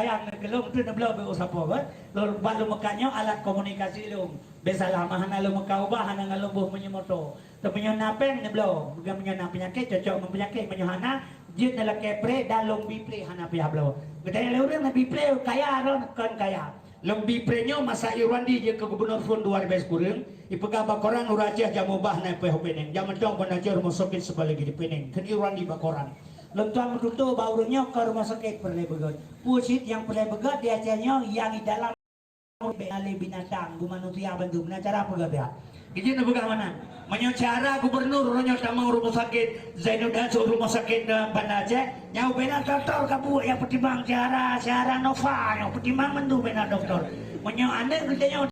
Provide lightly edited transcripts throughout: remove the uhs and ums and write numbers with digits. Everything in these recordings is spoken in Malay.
sayang gelung tu na blau be usapo ba lo balu makanya alat komunikasi lo besalah mahana lo makauba hana ngalubuh menyemoto tapi nyo napeng na blau bukan menyo na penyakit cocok mempenyakit menyo hana jut na kepre dalong bipre hana pia blau gede le urang na bipre kaya ron kan kaya long bipre nyo masa Irwandi je ke gubernur fun 2010 ipegang bakoran urajah jamubah na pe hopeneng jaman dong panajer rumah sakit sebalagi di peneng kan Irwandi bakoran Lentuan mendutu baurunya ke rumah sakit perlai begat. Pusit yang perlai begat diajarnya yang di dalam alih binatang, bu manusia bantu. Mana cara apa gak? Jadi nak bukan mana? Menyocara gubernur orangnya tamang rumah sakit Zainuddin suruh rumah sakit Banda Aceh. Nyau benar doktor kabu yang pertimbang cara Nova yang pertimbang bantu benar doktor. Menyau anda kerjanya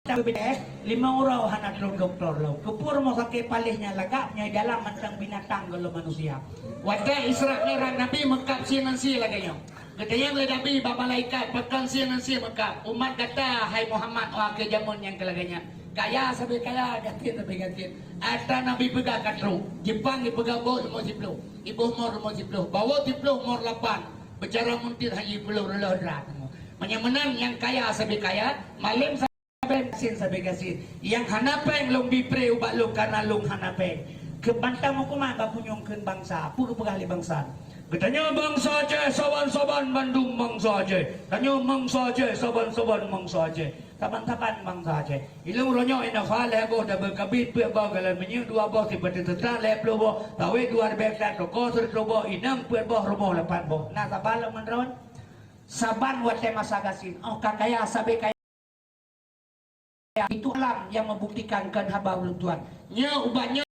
BPS 5 orang anak doktor lo kepur mau sakit palihnya lagapnya dalam mentang binatang kalau manusia wadah Israq merah Nabi mekap siang-siang laganya katanya oleh Nabi bapa malaikat pekan siang-siang mekap umat kata hai Muhammad wah ke jamun yang kelaganya kaya sampai kaya gantiin ada Nabi pegang katru Jepang dipegang bawa rumah sipluh ibu umur rumah sipluh bawa sipluh umur 8 bicara muntir haji puluh relohdrat menang yang kaya sampai kaya malam bensin sampai kasih yang hanapeng long bipre ubak long karena long hanapeng kebantang hukuman bapunyongkeun bangsa pura pegali bangsa katanya bangsa aja soban-soban Bandung bangsa aja tanya bangsa aja soban-soban bangsa aja taban-taban bangsa aja ilung ronyo inafal lebo da berkabit pe ba galan menyu dua boh tiba tetra leb lobo tawe dua bekta toko sur lobo inang pe boh robo lepan boh nah tabal menron saban wate masa gasin oh kakaya sabe kaya itu alam yang membuktikan kan hamba Tuhan nya ubahnya